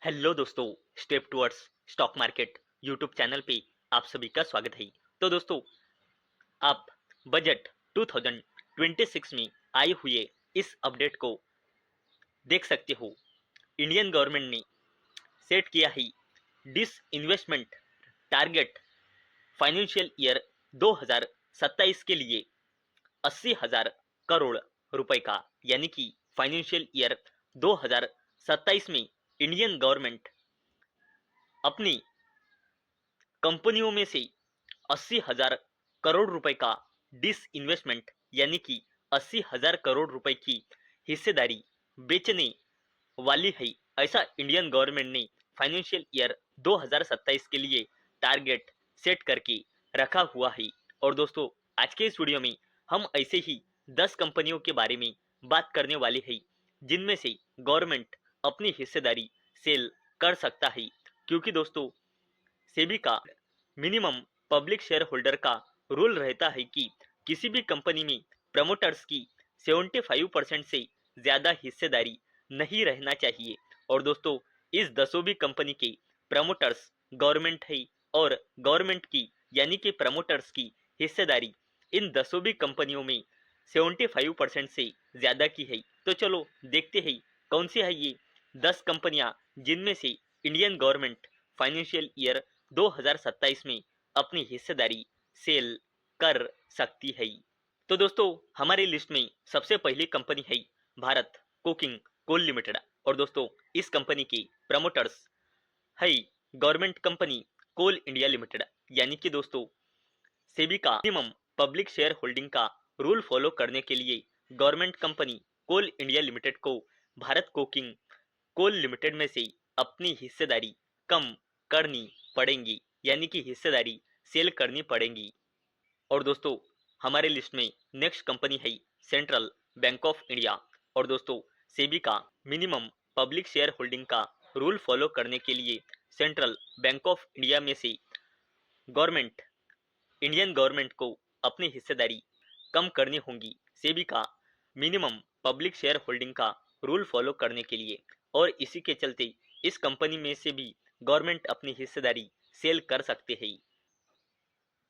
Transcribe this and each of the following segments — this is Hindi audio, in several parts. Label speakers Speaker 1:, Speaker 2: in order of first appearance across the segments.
Speaker 1: हेलो दोस्तों, step towards stock market YouTube channel पे आप सभी का स्वागत है। तो दोस्तों, आप बजट 2026 में आए हुए इस अपडेट को देख सकते हो। इंडियन गवर्नमेंट ने सेट किया है disinvestment target financial year 2027 के लिए 80,000 करोड़ रुपए का, यानी कि फाइनेंशियल ईयर 2027 में इंडियन गवर्नमेंट अपनी कंपनियों में से 80,000 करोड़ रुपए का डिस इन्वेस्टमेंट यानी कि 80,000 करोड़ रुपए की हिस्सेदारी बेचने वाली है। ऐसा इंडियन गवर्नमेंट ने फाइनेंशियल ईयर 2027 के लिए टारगेट सेट करके रखा हुआ है। और दोस्तों, आज के इस वीडियो में हम ऐसे ही 10 कंपनियों के बारे में बात करने वाले हैं जिनमें से गवर्नमेंट अपनी हिस्सेदारी सेल कर सकता है। क्योंकि दोस्तों, सेबी का मिनिमम पब्लिक शेयर होल्डर का रूल रहता है कि किसी भी कंपनी में प्रमोटर्स की 75% से ज्यादा हिस्सेदारी नहीं रहना चाहिए। और दोस्तों, इस दसों भी कंपनी के प्रमोटर्स गवर्नमेंट है और गवर्नमेंट की यानी कि प्रमोटर्स की हिस्सेदारी इन दसों भी कंपनियों में 75% से ज्यादा की है। तो चलो देखते हैं कौन सी है ये 10 कंपनियां जिनमें से इंडियन गवर्नमेंट फाइनेंशियल ईयर 2027 में अपनी हिस्सेदारी सेल कर सकती है। तो दोस्तों, हमारी लिस्ट में सबसे पहली कंपनी है भारत कोकिंग कोल लिमिटेड। और दोस्तों, इस कंपनी के प्रमोटर्स है गवर्नमेंट कंपनी कोल इंडिया लिमिटेड, यानी कि दोस्तों, सेबी का मिनिमम पब्लिक शेयर होल्डिंग का रूल फॉलो करने के लिए गवर्नमेंट कंपनी कोल इंडिया लिमिटेड को भारत कोकिंग कोल लिमिटेड में से अपनी हिस्सेदारी कम करनी पड़ेंगी, यानी कि हिस्सेदारी सेल करनी पड़ेंगी। और दोस्तों, हमारे लिस्ट में नेक्स्ट कंपनी है सेंट्रल बैंक ऑफ इंडिया। और दोस्तों, सेबी का मिनिमम पब्लिक शेयर होल्डिंग का रूल फॉलो करने के लिए सेंट्रल बैंक ऑफ इंडिया में से गवर्नमेंट इंडियन गवर्नमेंट को अपनी हिस्सेदारी कम करनी होगी सेबी का मिनिमम पब्लिक शेयर होल्डिंग का रूल फॉलो करने के लिए। और इसी के चलते इस कंपनी में से भी गवर्नमेंट अपनी हिस्सेदारी सेल कर सकते हैं।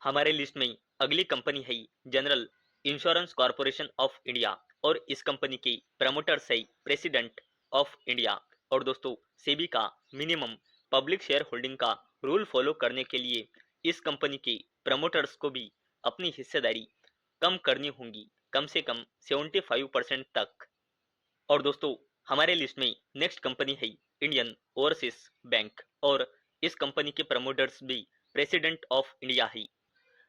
Speaker 1: हमारे लिस्ट में अगली कंपनी है general insurance corporation of India. और इस कंपनी के प्रमोटर्स है प्रेसिडेंट ऑफ इंडिया। और दोस्तों, सेबी का मिनिमम पब्लिक शेयर होल्डिंग का रूल फॉलो करने के लिए इस कंपनी के प्रमोटर्स को भी अपनी हिस्सेदारी कम करनी होगी, कम से कम 75% तक। और दोस्तों, हमारे लिस्ट में नेक्स्ट कंपनी है इंडियन ओवरसीज बैंक। और इस कंपनी के प्रमोटर्स भी प्रेसिडेंट ऑफ इंडिया है।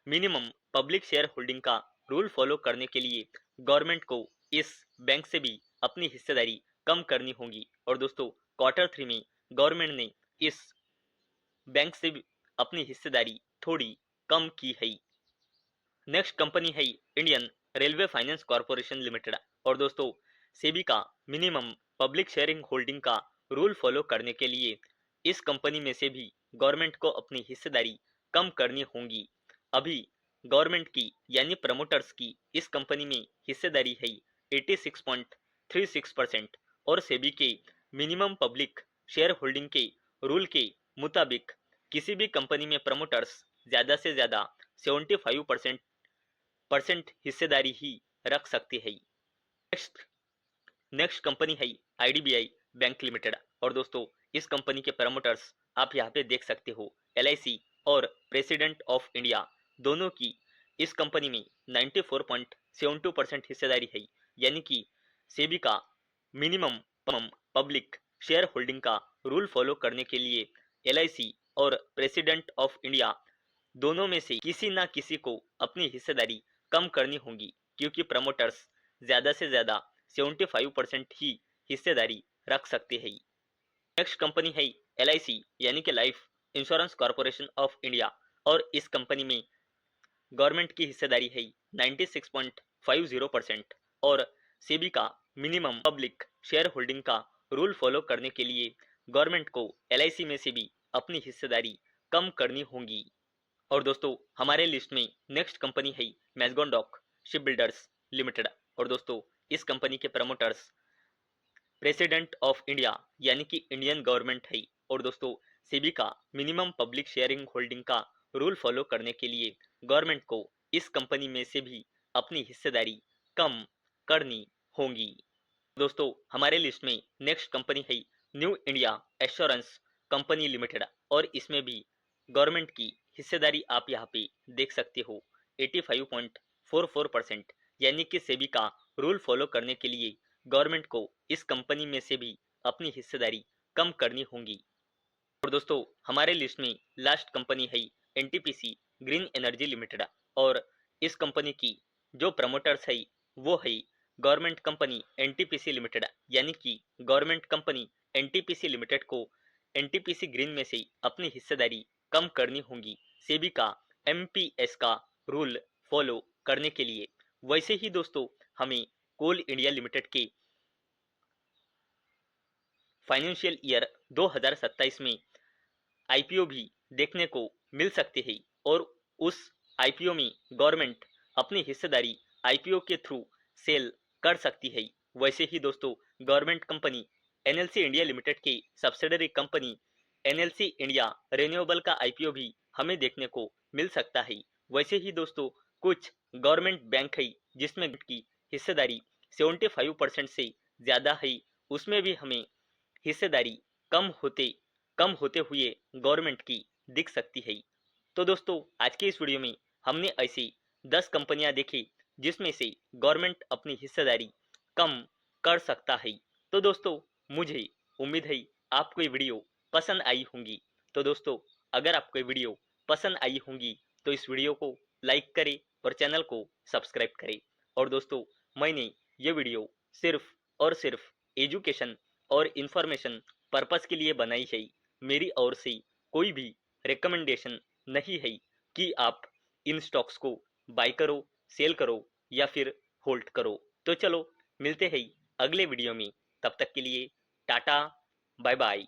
Speaker 1: मिनिमम पब्लिक शेयर होल्डिंग का रूल फॉलो करने के लिए गवर्नमेंट को इस बैंक से भी अपनी हिस्सेदारी कम करनी होगी। और दोस्तों, क्वार्टर 3 में गवर्नमेंट ने इस बैंक से भी अपनी हिस्सेदारी थोड़ी कम की है। नेक्स्ट कंपनी है Indian railway finance corporation limited. और दोस्तों, सेबी का मिनिमम पब्लिक शेयरिंग होल्डिंग का रूल फॉलो करने के लिए इस कंपनी में से भी गवर्नमेंट को अपनी हिस्सेदारी कम करनी होगी। अभी गवर्नमेंट की यानी प्रमोटर्स की इस कंपनी में हिस्सेदारी है 86.36% और सेबी के मिनिमम पब्लिक शेयर होल्डिंग के रूल के मुताबिक किसी भी कंपनी में प्रमोटर्स ज्यादा से ज्यादा 75% हिस्सेदारी ही रख सकते हैं। नेक्स्ट नेक्स्ट कंपनी है आईडीबीआई बैंक लिमिटेड। और दोस्तों, इस कंपनी के प्रमोटर्स आप यहाँ पे देख सकते हो एलआईसी और प्रेसिडेंट ऑफ इंडिया दोनों की इस कंपनी में 94.72% हिस्सेदारी है। यानी कि सेबी का मिनिमम पब्लिक शेयर होल्डिंग का रूल फॉलो करने के लिए एलआईसी और प्रेसिडेंट ऑफ इंडिया दोनों में से किसी ना किसी को अपनी हिस्सेदारी कम करनी होगी, क्योंकि प्रमोटर्स ज्यादा से ज्यादा 75% ही हिस्सेदारी रख सकते हैं। नेक्स्ट कंपनी है एलआईसी यानी कि life insurance corporation of India. और इस कंपनी में गवर्नमेंट की हिस्सेदारी है 96.50% और सेबी का मिनिमम पब्लिक शेयर होल्डिंग का रूल फॉलो करने के लिए गवर्नमेंट को एलआईसी में से भी अपनी हिस्सेदारी कम करनी होगी। और दोस्तों, हमारे लिस्ट में नेक्स्ट कंपनी है मैजगॉन डॉक शिप बिल्डर्स लिमिटेड। और दोस्तों, इस कंपनी के प्रमोटर्स प्रेसिडेंट ऑफ इंडिया यानी कि इंडियन गवर्नमेंट है। और दोस्तों सेबी का मिनिमम पब्लिक शेयरिंग होल्डिंग का रूल फॉलो करने के लिए गवर्नमेंट को इस कंपनी में से भी अपनी हिस्सेदारी कम करनी होगी। दोस्तों हमारे लिस्ट में नेक्स्ट कंपनी है new India assurance company limited, और इसमें भी गवर्नमेंट की हिस्सेदारी आप यहाँ पे देख सकते हो 85.44%, यानी कि सेबी का रूल फॉलो करने के लिए गवर्नमेंट को इस कंपनी में से भी अपनी हिस्सेदारी कम करनी होगी। और दोस्तों हमारे लिस्ट में लास्ट कंपनी है एनटीपीसी ग्रीन एनर्जी लिमिटेड, और इस कंपनी की जो प्रमोटर्स है वो है गवर्नमेंट कंपनी एनटीपीसी लिमिटेड, यानी कि गवर्नमेंट कंपनी एनटीपीसी लिमिटेड को एनटीपीसी ग्रीन में से अपनी हिस्सेदारी कम करनी होगी सेबी का एमपीएस का रूल फॉलो करने के लिए। वैसे ही दोस्तों हमें कोल इंडिया लिमिटेड के फाइनेंशियल ईयर 2027 में आईपीओ भी देखने को मिल सकते हैं, और उस आईपीओ में गवर्नमेंट अपनी हिस्सेदारी आईपीओ के थ्रू सेल कर सकती है। वैसे ही दोस्तों government company NLC India limited की subsidiary company NLC India renewable का आईपीओ भी हमें देखने को मिल सकता है। वैसे ही दोस्तों कुछ गवर्नमेंट बैंक है जिसमें की हिस्सेदारी 75% से ज्यादा है, उसमें भी हमें हिस्सेदारी कम होते हुए गवर्नमेंट की दिख सकती है। तो दोस्तों आज के इस वीडियो में हमने ऐसी 10 कंपनियां देखी जिसमें से गवर्नमेंट अपनी हिस्सेदारी कम कर सकता है। तो दोस्तों मुझे उम्मीद है आपको ये वीडियो पसंद आई होंगी। तो दोस्तों अगर आपको ये वीडियो पसंद आई होंगी तो इस वीडियो को लाइक करें और चैनल को सब्सक्राइब करें। और दोस्तों मैंने ये वीडियो सिर्फ और सिर्फ एजुकेशन और इंफॉर्मेशन पर्पस के लिए बनाई है। मेरी ओर से कोई भी रिकमेंडेशन नहीं है कि आप इन स्टॉक्स को बाय करो, सेल करो या फिर होल्ड करो। तो चलो मिलते हैं अगले वीडियो में, तब तक के लिए टाटा बाय बाय।